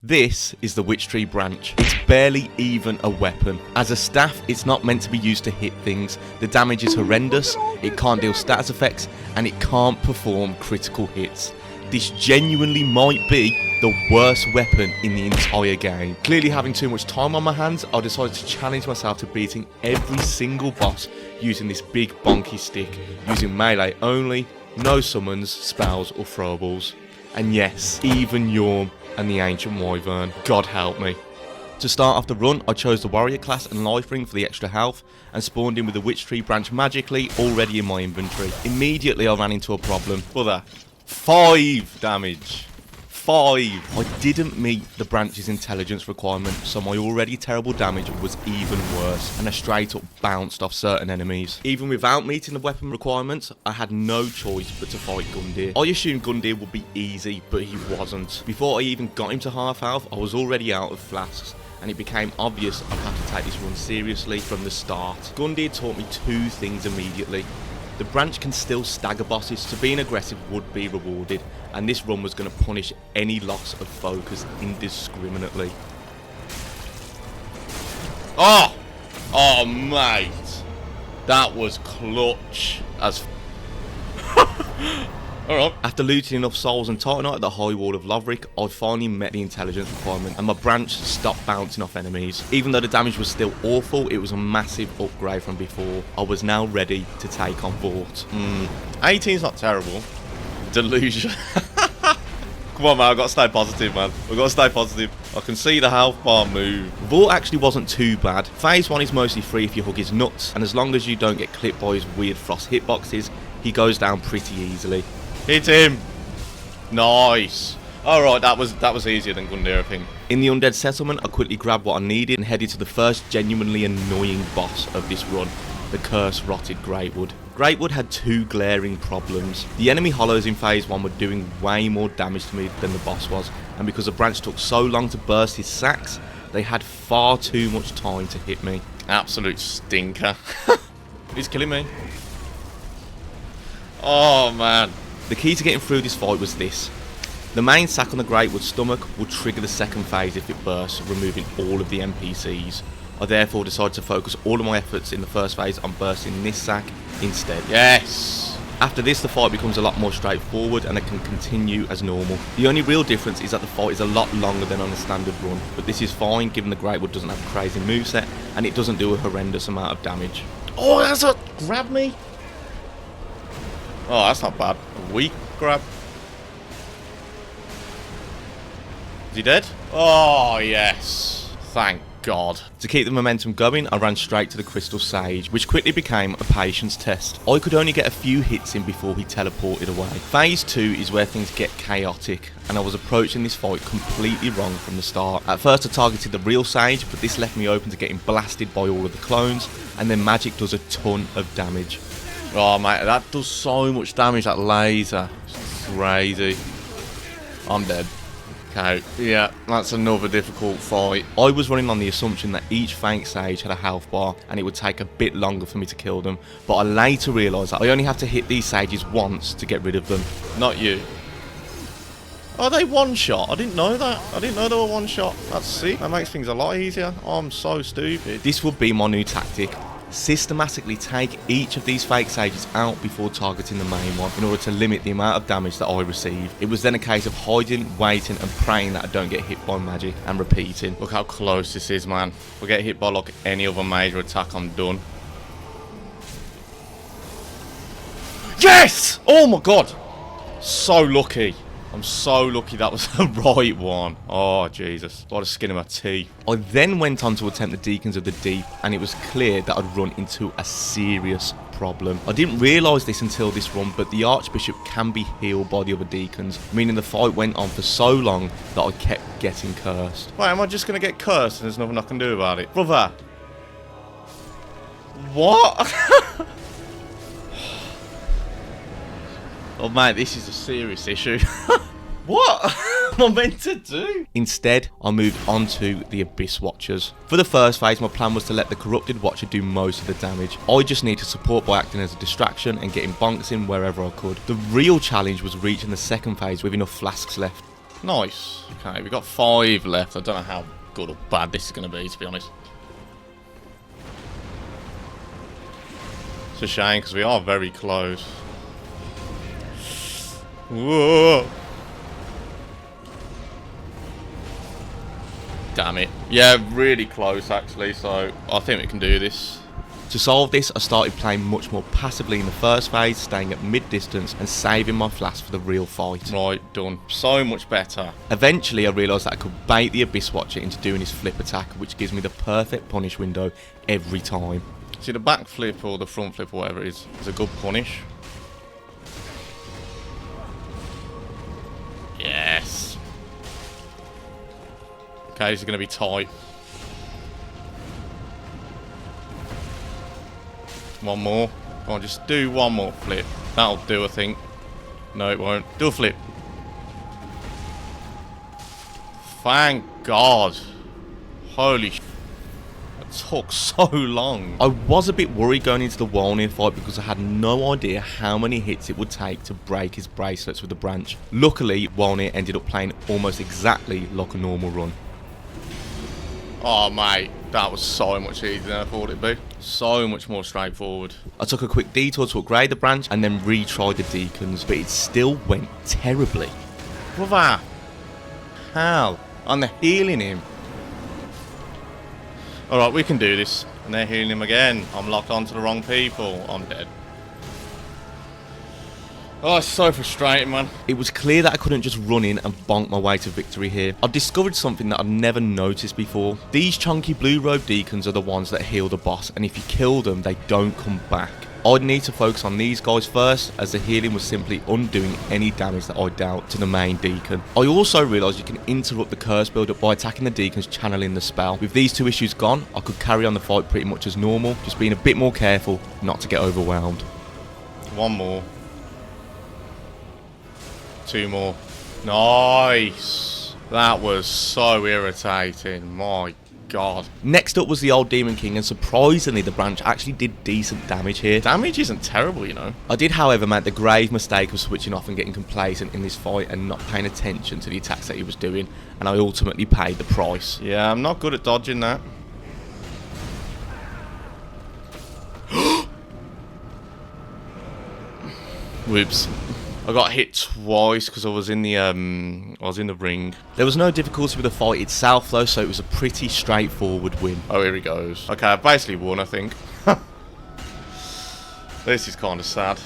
This is the Witchtree Branch. It's barely even a weapon. As a staff, it's not meant to be used to hit things. The damage is horrendous, it can't deal status effects, and it can't perform critical hits. This genuinely might be the worst weapon in the entire game. Clearly having too much time on my hands, I decided to challenge myself to beating every single boss using this big bonky stick, using melee only, no summons, spells or throwables. And yes, even Yhorm and the ancient Wyvern. God help me. To start off the run, I chose the warrior class and life ring for the extra health and spawned in with the Witchtree Branch magically already in my inventory. Immediately I ran into a problem. Brother, 5 damage. 5. I didn't meet the branch's intelligence requirement, so my already terrible damage was even worse, and I straight up bounced off certain enemies. Even without meeting the weapon requirements, I had no choice but to fight Gundyr. I assumed Gundyr would be easy, but he wasn't. Before I even got him to half health, I was already out of flasks, and it became obvious I'd have to take this run seriously from the start. Gundyr taught me 2 things immediately. The branch can still stagger bosses, so being aggressive would be rewarded, and this run was going to punish any loss of focus indiscriminately. Oh! Oh, mate! That was clutch as Alright. After looting enough souls and Titanite at the high wall of Aldrich, I finally met the intelligence requirement and my branch stopped bouncing off enemies. Even though the damage was still awful, it was a massive upgrade from before. I was now ready to take on Vort. 18's not terrible. Delusion. Come on, man, I've got to stay positive, man. I've got to stay positive. I can see the health bar move. Vort actually wasn't too bad. Phase 1 is mostly free if you hug his nuts, and as long as you don't get clipped by his weird frost hitboxes, he goes down pretty easily. Hit him! Nice! Alright, that was easier than Gundyr, I think. In the undead settlement, I quickly grabbed what I needed and headed to the first genuinely annoying boss of this run, the cursed rotted Greatwood. Greatwood had 2 glaring problems. The enemy hollows in phase 1 were doing way more damage to me than the boss was, and because the branch took so long to burst his sacks, they had far too much time to hit me. Absolute stinker. He's killing me. Oh man. The key to getting through this fight was this. The main sack on the Greatwood's stomach would trigger the second phase if it bursts, removing all of the NPCs. I therefore decided to focus all of my efforts in the first phase on bursting this sack instead. Yes! After this, the fight becomes a lot more straightforward and it can continue as normal. The only real difference is that the fight is a lot longer than on a standard run, but this is fine given the Greatwood doesn't have a crazy moveset and it doesn't do a horrendous amount of damage. Oh, that's a grab me! Oh, that's not bad. A weak grab. Is he dead? Oh, yes. Thank God. To keep the momentum going, I ran straight to the Crystal Sage, which quickly became a patience test. I could only get a few hits in before he teleported away. Phase 2 is where things get chaotic, and I was approaching this fight completely wrong from the start. At first I targeted the real Sage, but this left me open to getting blasted by all of the clones, and then magic does a ton of damage. Oh mate, that does so much damage, that laser. It's crazy. I'm dead. Okay, yeah, that's another difficult fight. I was running on the assumption that each Fang Sage had a health bar and it would take a bit longer for me to kill them, but I later realised that I only have to hit these Sages once to get rid of them. Not you. Are they one shot? I didn't know that. I didn't know they were one shot. That's sick. That makes things a lot easier. Oh, I'm so stupid. This would be my new tactic. Systematically take each of these fake sages out before targeting the main one in order to limit the amount of damage that I receive. It was then a case of hiding, waiting and praying that I don't get hit by magic and repeating. Look how close this is, man. If I get hit by like any other major attack, I'm done. Yes! Oh my god! So lucky. I'm so lucky that was the right one. Oh, Jesus. What a skin of my teeth. I then went on to attempt the Deacons of the Deep, and it was clear that I'd run into a serious problem. I didn't realise this until this run, but the Archbishop can be healed by the other Deacons, meaning the fight went on for so long that I kept getting cursed. Wait, am I just going to get cursed and there's nothing I can do about it? Brother. What? Oh mate, this is a serious issue. What am I meant to do? Instead, I moved on to the Abyss Watchers. For the first phase, my plan was to let the Corrupted Watcher do most of the damage. I just needed support by acting as a distraction and getting bonks in wherever I could. The real challenge was reaching the second phase with enough flasks left. Nice. Okay, we've got 5 left. I don't know how good or bad this is going to be, to be honest. It's a shame, because we are very close. Whoa! Damn it. Yeah, really close, actually, so I think we can do this. To solve this, I started playing much more passively in the first phase, staying at mid-distance and saving my flask for the real fight. Right, done. So much better. Eventually, I realised that I could bait the Abyss Watcher into doing his flip attack, which gives me the perfect punish window every time. See, the back flip or the front flip or whatever it is a good punish. Yes. Okay, this is going to be tight. One more. Come on, just do one more flip. That'll do, I think. No, it won't. Do a flip. Thank God. Holy sh**. That took so long. I was a bit worried going into the Wolnir fight because I had no idea how many hits it would take to break his bracelets with the branch. Luckily, Wolnir ended up playing almost exactly like a normal run. Oh, mate. That was so much easier than I thought it'd be. So much more straightforward. I took a quick detour to upgrade the branch and then retried the Deacons, but it still went terribly. Brother! How? And they're healing him. Alright, we can do this. And they're healing him again. I'm locked onto the wrong people. I'm dead. Oh, it's so frustrating, man. It was clear that I couldn't just run in and bonk my way to victory here. I've discovered something that I've never noticed before. These chunky blue robe Deacons are the ones that heal the boss, and if you kill them, they don't come back. I'd need to focus on these guys first, as the healing was simply undoing any damage that I dealt to the main Deacon. I also realised you can interrupt the curse build-up by attacking the Deacons channeling the spell. With these 2 issues gone, I could carry on the fight pretty much as normal, just being a bit more careful not to get overwhelmed. One more. 2 more. Nice. That was so irritating. My God. Next up was the old Demon King, and surprisingly the branch actually did decent damage here. Damage isn't terrible, you know. I did, however, make the grave mistake of switching off and getting complacent in this fight and not paying attention to the attacks that he was doing, and I ultimately paid the price. Yeah, I'm not good at dodging that. Whoops. I got hit twice because I was in the ring. There was no difficulty with the fight itself though, so it was a pretty straightforward win. Oh, here he goes. Okay, I basically won, I think. This is kind of sad.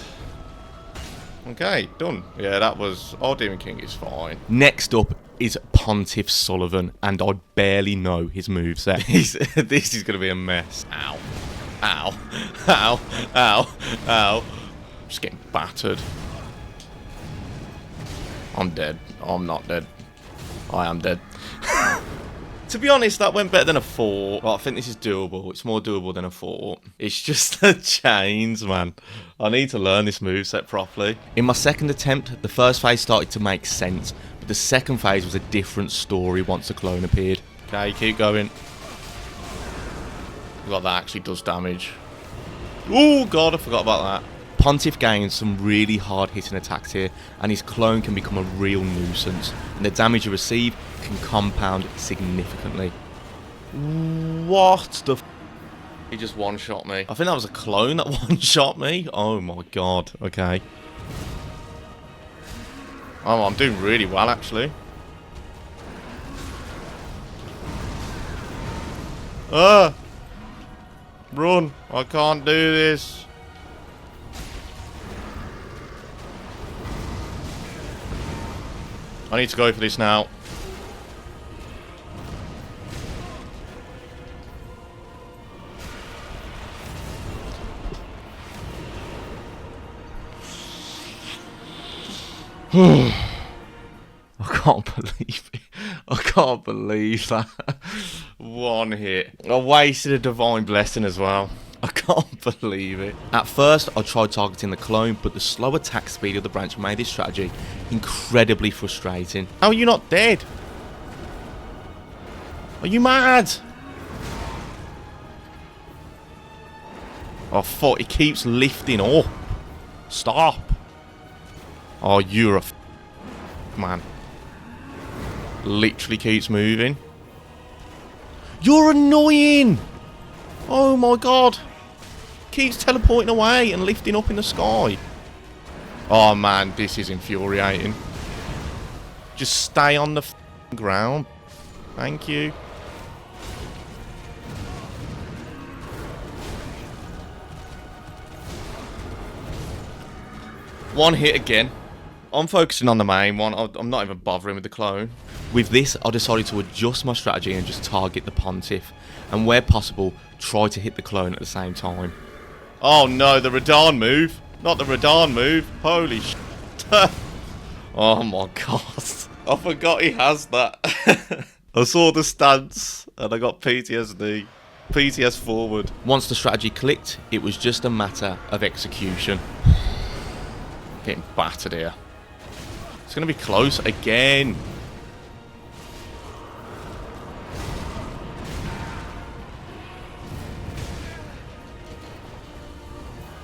Okay, done. Yeah, that was... Old Demon King is fine. Next up is Pontiff Sulyvahn, and I barely know his moveset. This is going to be a mess. Ow. Ow. Ow. Ow. Ow. Just getting battered. I'm dead. I'm not dead. I am dead. To be honest, that went better than a 4. Well, I think this is doable. It's more doable than a 4. It's just the chains, man. I need to learn this moveset properly. In my second attempt, the first phase started to make sense, but the second phase was a different story once the clone appeared. Okay, keep going. Well, that actually does damage. Oh, God, I forgot about that. Pontiff gains some really hard hitting attacks here, and his clone can become a real nuisance, and the damage you receive can compound significantly. What the f? He just one-shot me. I think that was a clone that one-shot me. Oh my God. Okay. Oh, I'm doing really well actually. Run. I can't do this. I need to go for this now. I can't believe it. I can't believe that. One hit. I wasted a divine blessing as well. I can't believe it. At first, I tried targeting the clone, but the slow attack speed of the branch made this strategy incredibly frustrating. How are you not dead? Are you mad? Oh, fuck. It keeps lifting up. Stop. Oh, you're a man. literally keeps moving. You're annoying! Oh my god. Keeps teleporting away and lifting up in the sky. Oh man, this is infuriating. Just stay on the ground. Thank you. One hit again. I'm focusing on the main one. I'm not even bothering with the clone. With this, I decided to adjust my strategy and just target the Pontiff. And where possible, try to hit the clone at the same time. Oh no, the Radahn move. Not the Radahn move. Holy shit. Oh my god. I forgot he has that. I saw the stance and I got PTSD. PTS forward. Once the strategy clicked, it was just a matter of execution. Getting battered here. It's going to be close again.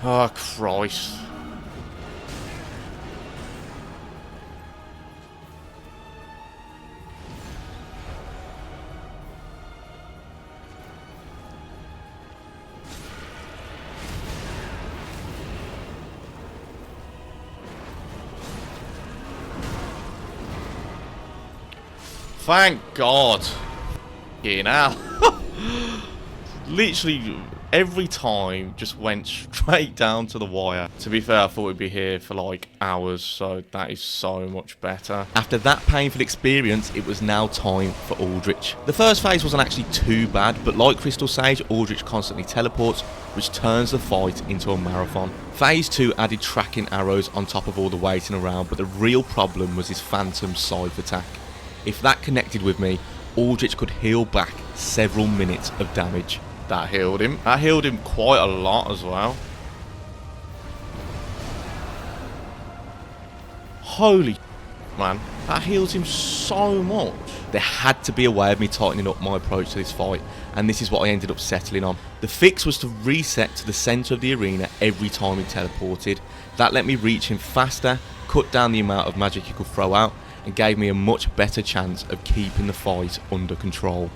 Oh, Christ. Thank God. Getting out. Literally every time just went straight down to the wire. To be fair, I thought we'd be here for like hours, so that is so much better. After that painful experience, it was now time for Aldrich. The first phase wasn't actually too bad, but like Crystal Sage, Aldrich constantly teleports, which turns the fight into a marathon. Phase 2 added tracking arrows on top of all the waiting around, but the real problem was his phantom scythe attack. If that connected with me, Aldrich could heal back several minutes of damage. That healed him. That healed him quite a lot as well. Holy man, that heals him so much. There had to be a way of me tightening up my approach to this fight, and this is what I ended up settling on. The fix was to reset to the centre of the arena every time he teleported. That let me reach him faster, cut down the amount of magic he could throw out, and gave me a much better chance of keeping the fight under control.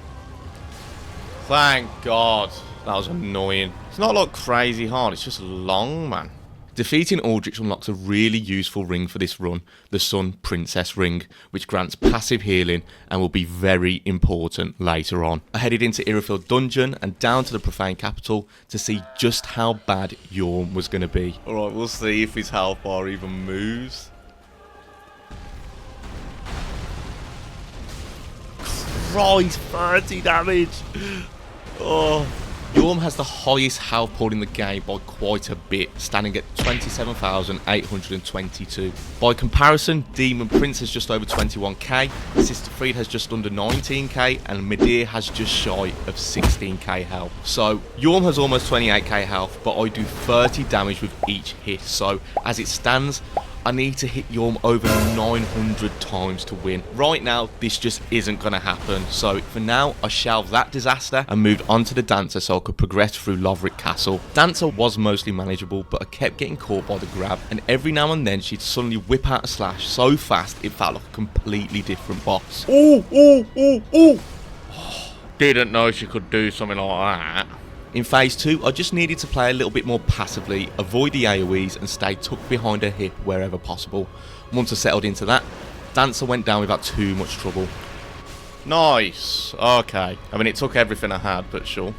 Thank God. That was annoying. It's not like crazy hard, it's just long, man. Defeating Aldrich unlocks a really useful ring for this run, the Sun Princess ring, which grants passive healing and will be very important later on. I headed into Irithyll Dungeon and down to the Profane Capital to see just how bad Yhorm was going to be. Alright, we'll see if his health bar even moves. Christ, 30 damage! Oh. Yhorm has the highest health pool in the game by quite a bit, standing at 27,822. By comparison, Demon Prince has just over 21k, Sister Fried has just under 19k, and Midir has just shy of 16k health. So, Yhorm has almost 28k health, but I do 30 damage with each hit, so as it stands, I need to hit Yhorm over 900 times to win. Right now, this just isn't going to happen. So for now, I shelved that disaster and moved on to the Dancer so I could progress through Lothric Castle. Dancer was mostly manageable, but I kept getting caught by the grab. And every now and then, she'd suddenly whip out a slash so fast, it felt like a completely different boss. Ooh. Didn't know she could do something like that. In phase 2, I just needed to play a little bit more passively, avoid the AoEs and stay tucked behind her hip wherever possible. Once I settled into that, Dancer went down without too much trouble. Nice. Okay. I mean, it took everything I had, but sure.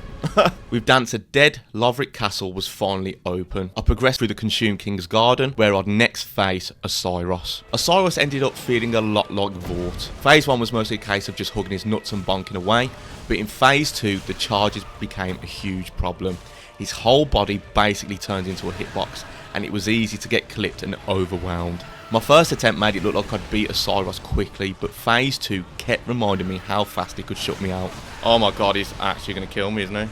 With Dancer dead, Lothric Castle was finally open. I progressed through the Consumed King's Garden, where I'd next face Oceiros. Oceiros ended up feeling a lot like Vort. Phase 1 was mostly a case of just hugging his nuts and bonking away, but in phase 2, the charges became a huge problem. His whole body basically turned into a hitbox, and it was easy to get clipped and overwhelmed. My first attempt made it look like I'd beat Oceiros quickly, but phase 2 kept reminding me how fast he could shut me out. Oh my god, he's actually going to kill me, isn't he?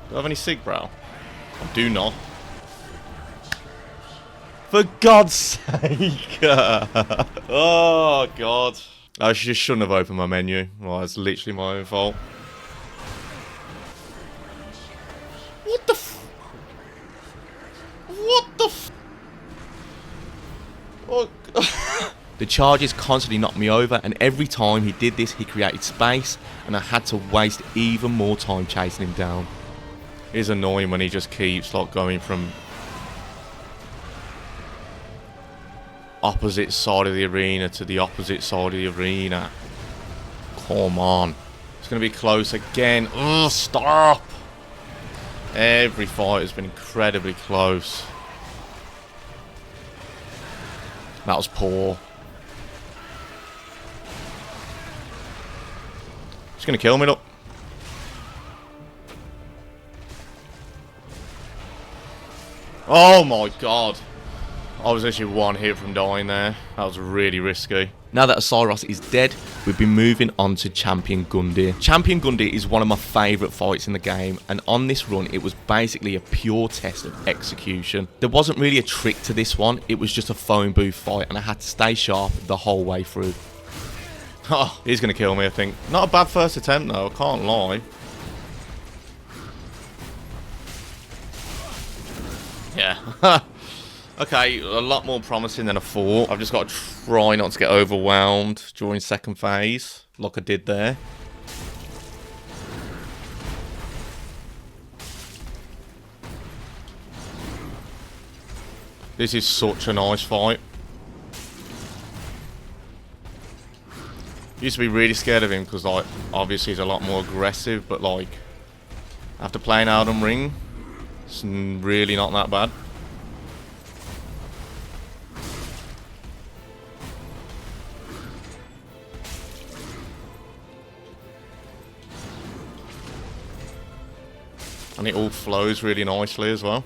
Do I have any Sigbrow? I do not. For God's sake! Oh god. I just shouldn't have opened my menu. Well, it's literally my own fault. What the f... What the f... Oh. The charges constantly knocked me over, and every time he did this he created space, and I had to waste even more time chasing him down. It's annoying when he just keeps like going from opposite side of the arena to the opposite side of the arena. Come on. It's going to be close again. Ugh, stop! Every fight has been incredibly close. That was poor. It's going to kill me, look. Oh my god. I was actually one hit from dying there. That was really risky. Now that Oceiros is dead, we've been moving on to Champion Gundyr. Champion Gundyr is one of my favourite fights in the game, and on this run it was basically a pure test of execution. There wasn't really a trick to this one, it was just a phone booth fight, and I had to stay sharp the whole way through. Oh, he's going to kill me, I think. Not a bad first attempt though, I can't lie. Yeah. Okay, a lot more promising than I thought. I've just got to try not to get overwhelmed during second phase, like I did there. This is such a nice fight. Used to be really scared of him because, like, obviously he's a lot more aggressive, but, like, after playing Elden Ring, it's really not that bad. And it all flows really nicely as well.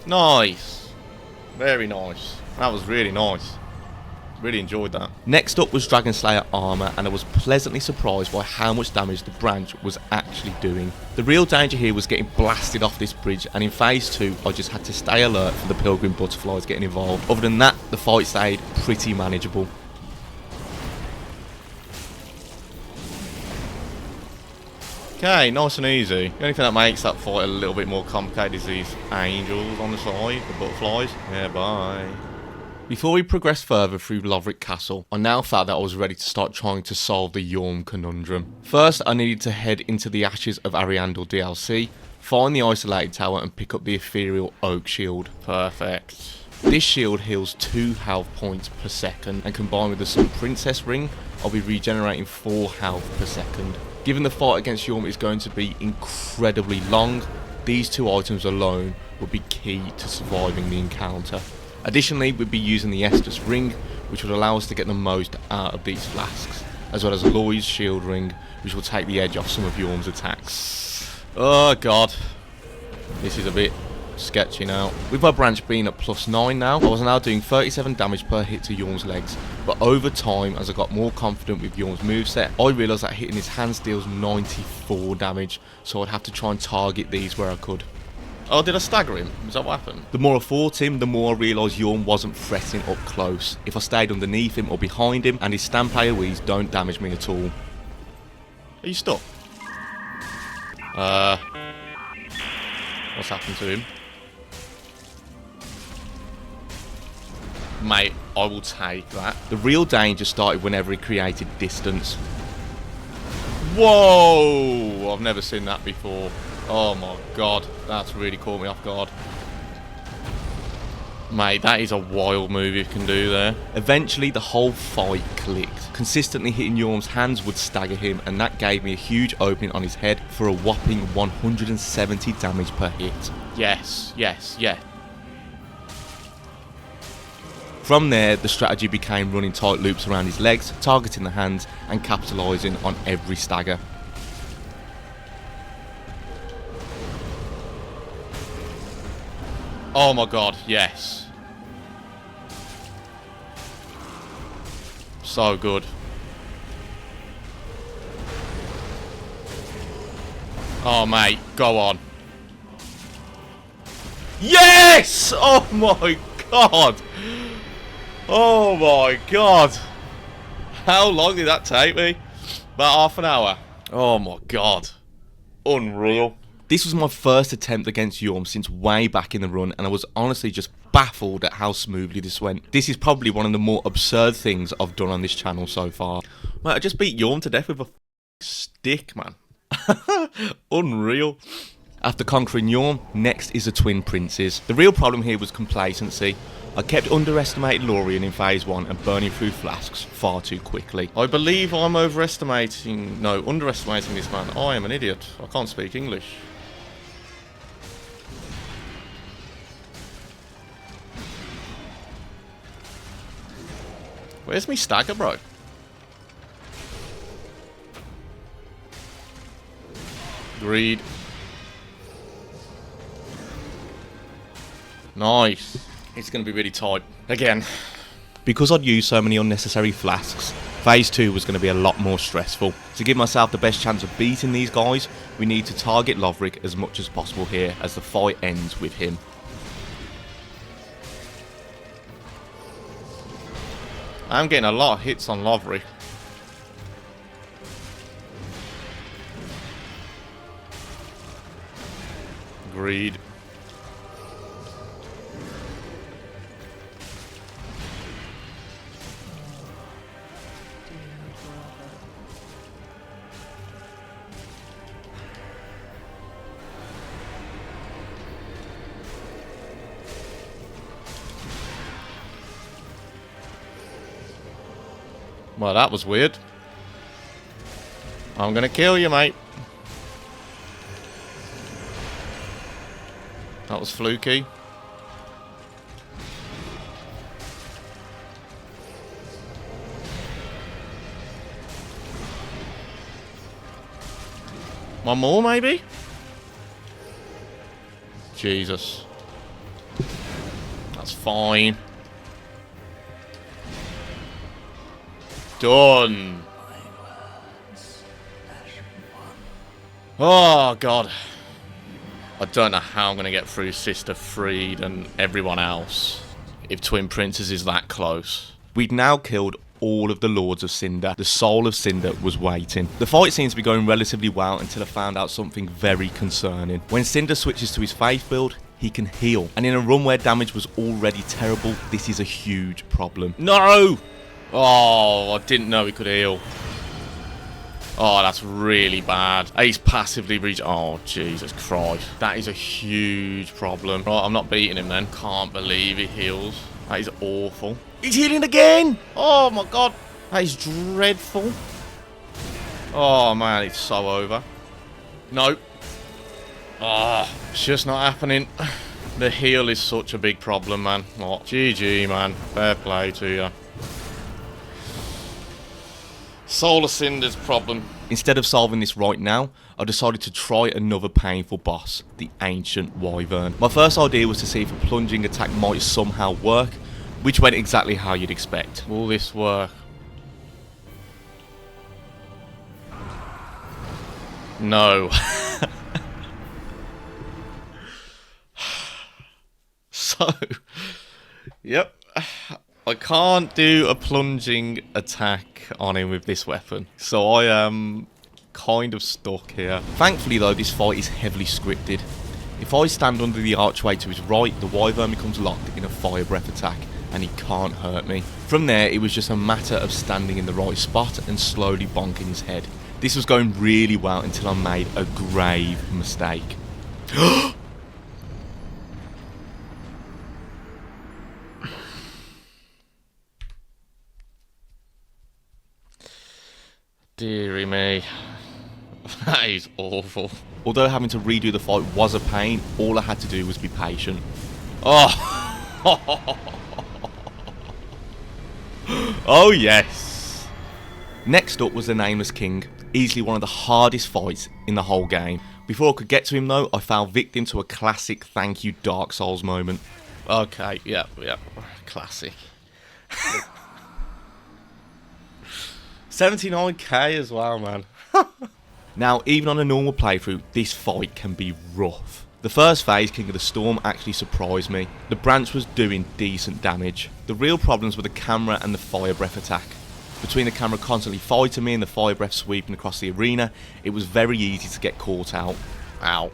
Nice. Very nice. That was really nice. Really enjoyed that. Next up was Dragonslayer Armour, and I was pleasantly surprised by how much damage the branch was actually doing. The real danger here was getting blasted off this bridge, and in phase 2 I just had to stay alert for the pilgrim butterflies getting involved. Other than that, the fight stayed pretty manageable. Okay, nice and easy. The only thing that makes that fight a little bit more complicated is these angels on the side, the butterflies. Yeah, bye. Before we progress further through Lothric Castle, I now felt that I was ready to start trying to solve the Yhorm Conundrum. First, I needed to head into the Ashes of Ariandel DLC, find the Isolated Tower and pick up the Ethereal Oak Shield. Perfect. This shield heals 2 health points per second, and combined with the Sun Princess Ring, I'll be regenerating 4 health per second. Given the fight against Yhorm is going to be incredibly long, these 2 items alone will be key to surviving the encounter. Additionally, we'd be using the Estus Ring, which would allow us to get the most out of these flasks, as well as Loy's Shield Ring, which will take the edge off some of Yhorm's attacks. Oh god, this is a bit sketchy now. With my branch being at +9 now, I was now doing 37 damage per hit to Yhorm's legs, but over time, as I got more confident with Yhorm's moveset, I realised that hitting his hands deals 94 damage, so I'd have to try and target these where I could. Oh, did I stagger him? Is that what happened? The more I fought him, the more I realised Yhorm wasn't threatening up close. If I stayed underneath him or behind him, and his stamp AoEs don't damage me at all. Are you stuck? What's happened to him? Mate, I will take that. The real danger started whenever he created distance. Whoa! I've never seen that before. Oh my god, that's really caught me off guard. Mate, that is a wild move you can do there. Eventually, the whole fight clicked. Consistently hitting Yhorm's hands would stagger him, and that gave me a huge opening on his head for a whopping 170 damage per hit. Yes, yes, yeah. From there, the strategy became running tight loops around his legs, targeting the hands, and capitalising on every stagger. Oh my god, yes. So good. Oh mate, go on. Yes! Oh my god! Oh my god. How long did that take me? About half an hour. Oh my god. Unreal. This was my first attempt against Yhorm since way back in the run, and I was honestly just baffled at how smoothly this went. This is probably one of the more absurd things I've done on this channel so far. Mate, I just beat Yhorm to death with a stick, man. Unreal. After conquering Yhorm, next is the Twin Princes. The real problem here was complacency. I kept underestimating Lorien in phase 1 and burning through flasks far too quickly. I believe I'm underestimating this man. I am an idiot. I can't speak English. Where's me stagger, bro? Greed. Nice. It's going to be really tight. Again. Because I'd used so many unnecessary flasks, phase 2 was going to be a lot more stressful. To give myself the best chance of beating these guys, we need to target Aldrich as much as possible here as the fight ends with him. I'm getting a lot of hits on Aldrich. Greed. Well, that was weird. I'm gonna kill you, mate. That was fluky. One more, maybe? Jesus. That's fine. Done. Oh, God. I don't know how I'm going to get through Sister Freed and everyone else if Twin Princes is that close. We'd now killed all of the Lords of Cinder. The soul of Cinder was waiting. The fight seems to be going relatively well until I found out something very concerning. When Cinder switches to his Faith build, he can heal. And in a run where damage was already terrible, this is a huge problem. No! Oh, I didn't know he could heal. Oh, that's really bad. He's passively reached. Oh, Jesus Christ. That is a huge problem. Right, I'm not beating him then. Can't believe he heals. That is awful. He's healing again! Oh, my God. That is dreadful. Oh, man, it's so over. Nope. Oh, it's just not happening. The heal is such a big problem, man. Oh, GG, man. Fair play to you. Soul of Cinder's problem. Instead of solving this right now, I decided to try another painful boss, the Ancient Wyvern. My first idea was to see if a plunging attack might somehow work, which went exactly how you'd expect. Will this work? No. So, yep. I can't do a plunging attack on him with this weapon, so I am kind of stuck here. Thankfully though, this fight is heavily scripted. If I stand under the archway to his right, the Wyvern becomes locked in a fire breath attack and he can't hurt me. From there, it was just a matter of standing in the right spot and slowly bonking his head. This was going really well until I made a grave mistake. Deary me. That is awful. Although having to redo the fight was a pain, all I had to do was be patient. Oh! Oh yes! Next up was the Nameless King, easily one of the hardest fights in the whole game. Before I could get to him though, I fell victim to a classic thank you Dark Souls moment. Okay, yeah, classic. 79k as well, man. Now, even on a normal playthrough, this fight can be rough. The first phase, King of the Storm, actually surprised me. The branch was doing decent damage. The real problems were the camera and the fire breath attack. Between the camera constantly fighting me and the fire breath sweeping across the arena, it was very easy to get caught out. Ow.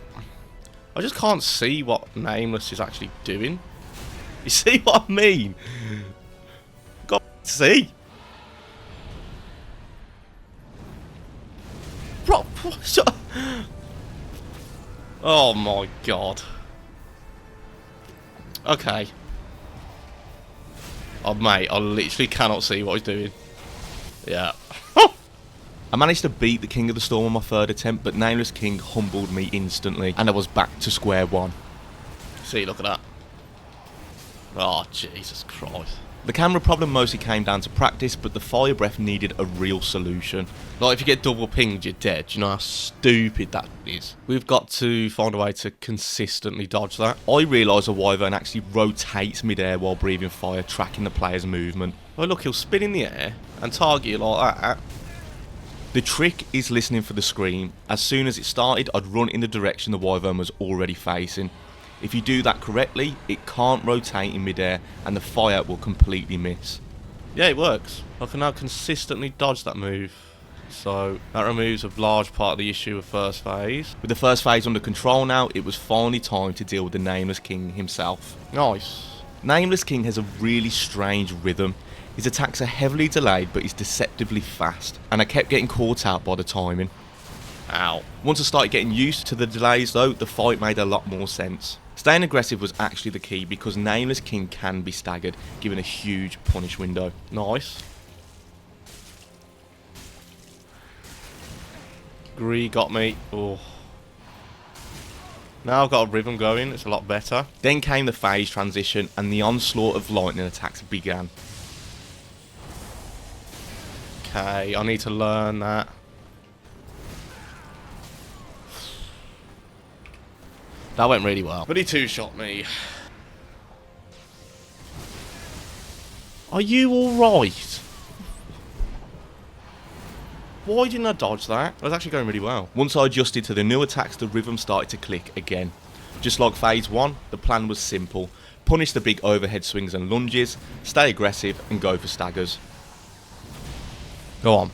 I just can't see what Nameless is actually doing. You see what I mean? God, see. Bro, oh my god. Okay. Oh mate, I literally cannot see what he's doing. Yeah. I managed to beat the King of the Storm on my third attempt, but Nameless King humbled me instantly, and I was back to square one. See, look at that. Oh, Jesus Christ. The camera problem mostly came down to practice, but the fire breath needed a real solution. Like, if you get double pinged, you're dead. Do you know how stupid that is? We've got to find a way to consistently dodge that. I realise a Wyvern actually rotates mid-air while breathing fire, tracking the player's movement. Oh, look, he'll spin in the air and target you like that. The trick is listening for the scream. As soon as it started, I'd run in the direction the Wyvern was already facing. If you do that correctly, it can't rotate in midair and the fire will completely miss. Yeah, it works. I can now consistently dodge that move. So that removes a large part of the issue of first phase. With the first phase under control now, it was finally time to deal with the Nameless King himself. Nice. Nameless King has a really strange rhythm. His attacks are heavily delayed, but he's deceptively fast. And I kept getting caught out by the timing. Ow. Once I started getting used to the delays though, the fight made a lot more sense. Staying aggressive was actually the key because Nameless King can be staggered, giving a huge punish window. Nice. Gree got me. Oh. Now I've got a rhythm going, it's a lot better. Then came the phase transition and the onslaught of lightning attacks began. Okay, I need to learn that. That went really well. But he two-shot me. Are you alright? Why didn't I dodge that? It was actually going really well. Once I adjusted to the new attacks, the rhythm started to click again. Just like phase 1, the plan was simple. Punish the big overhead swings and lunges, stay aggressive, and go for staggers. Go on.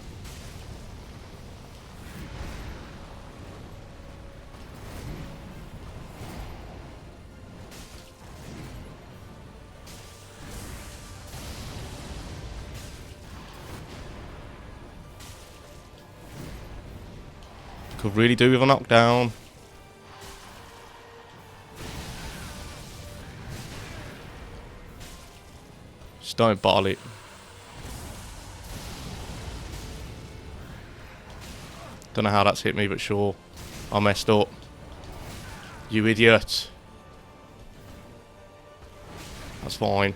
Could really do with a knockdown. Just don't bottle it. Don't know how that's hit me, but sure. I messed up. You idiot. That's fine.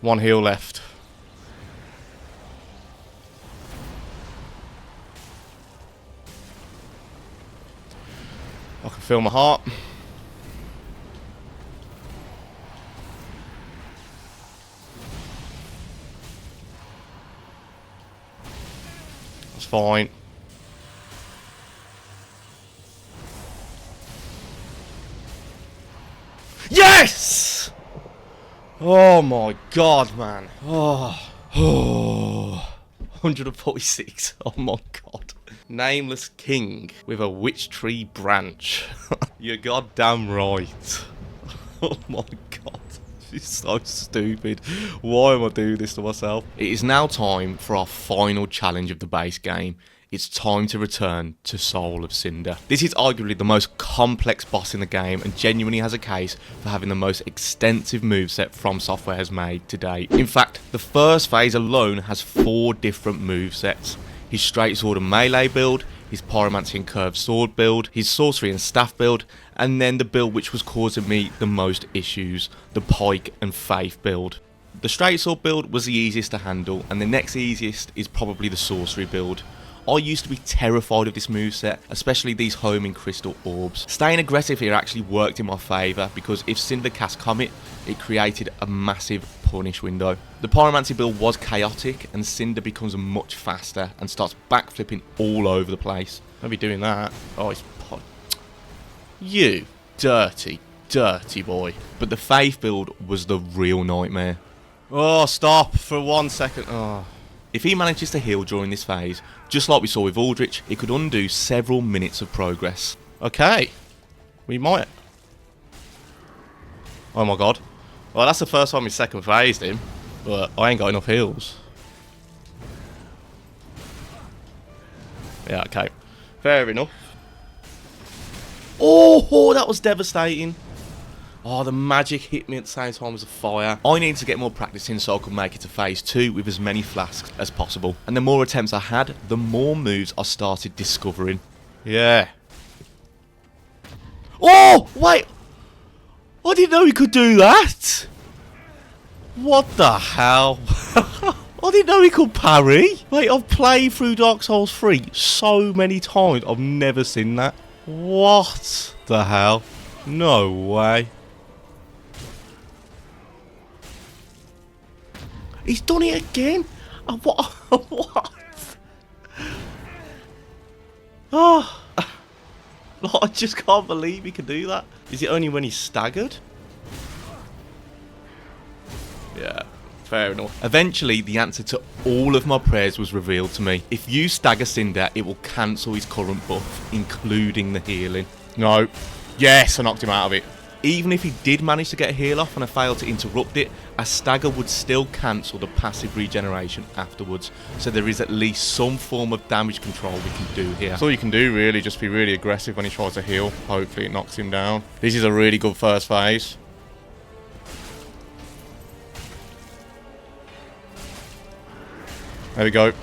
One heal left. I can feel my heart. That's fine. Yes! Oh my god, man. Oh. 146. Oh my god. Nameless King with a Witchtree Branch. You're goddamn right. Oh my god. This is so stupid. Why am I doing this to myself? It is now time for our final challenge of the base game. It's time to return to Soul of Cinder. This is arguably the most complex boss in the game and genuinely has a case for having the most extensive moveset FromSoftware has made to date. In fact, the first phase alone has 4 different movesets. His straight sword and melee build, his pyromancy and curved sword build, his sorcery and staff build, and then the build which was causing me the most issues, the pike and faith build. The straight sword build was the easiest to handle, and the next easiest is probably the sorcery build. I used to be terrified of this moveset, especially these homing crystal orbs. Staying aggressive here actually worked in my favour, because if Cinder cast Comet, it created a massive punish window. The Pyromancy build was chaotic, and Cinder becomes much faster and starts backflipping all over the place. I'll be doing that. Oh, it's you dirty, dirty boy. But the Faith build was the real nightmare. Oh, stop for 1 second. Oh. If he manages to heal during this phase, just like we saw with Aldrich, it could undo several minutes of progress. Okay. We might. Oh my god. Well, that's the first time we second phased him, but I ain't got enough heals. Yeah, okay. Fair enough. Oh, that was devastating. Oh, the magic hit me at the same time as the fire. I need to get more practice in so I can make it to phase 2 with as many flasks as possible. And the more attempts I had, the more moves I started discovering. Yeah. Oh, wait. I didn't know he could do that. What the hell? I didn't know he could parry. Wait, I've played through Dark Souls 3 so many times. I've never seen that. What the hell? No way. He's done it again. What? What? Oh. I just can't believe he can do that. Is it only when he's staggered? Yeah, fair enough. Eventually, the answer to all of my prayers was revealed to me. If you stagger Cinder, it will cancel his current buff, including the healing. No. Yes, I knocked him out of it. Even if he did manage to get a heal off and I failed to interrupt it, a stagger would still cancel the passive regeneration afterwards. So there is at least some form of damage control we can do here. That's all you can do really, just be really aggressive when he tries to heal. Hopefully it knocks him down. This is a really good first phase. There we go.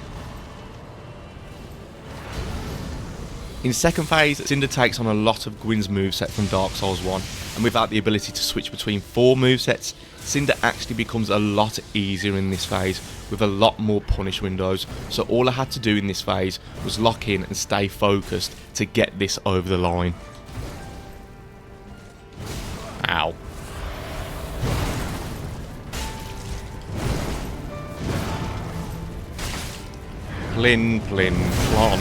In second phase, Cinder takes on a lot of Gwyn's moveset from Dark Souls 1, and without the ability to switch between 4 movesets, Cinder actually becomes a lot easier in this phase, with a lot more punish windows, so all I had to do in this phase was lock in and stay focused to get this over the line. Ow. Plin, plin, plon.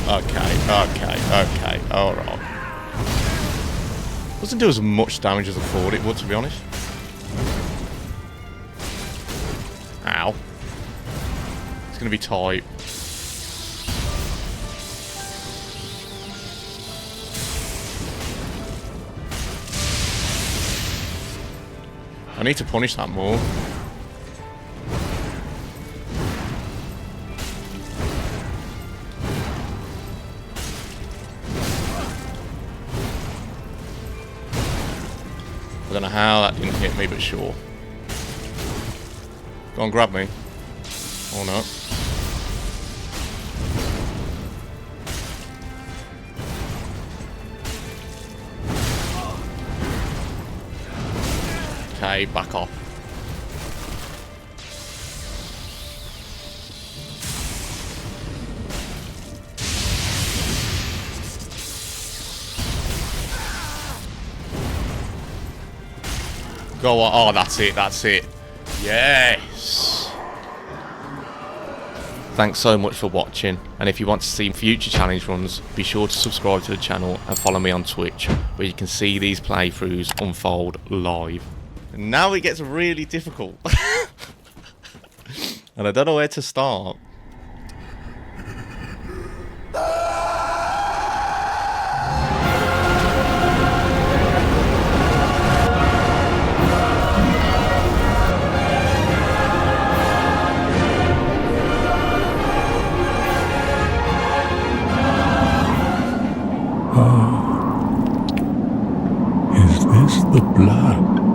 Okay, alright. Doesn't do as much damage as I thought it would, to be honest. Ow. It's gonna be tight. I need to punish that more. I don't know how that didn't hit me, but sure. Go on, grab me. Or not. Okay, back off. Go on. Oh, that's it, that's it. Yes! Thanks so much for watching, and if you want to see future challenge runs, be sure to subscribe to the channel and follow me on Twitch, where you can see these playthroughs unfold live. And now it gets really difficult. And I don't know where to start. Is this the blood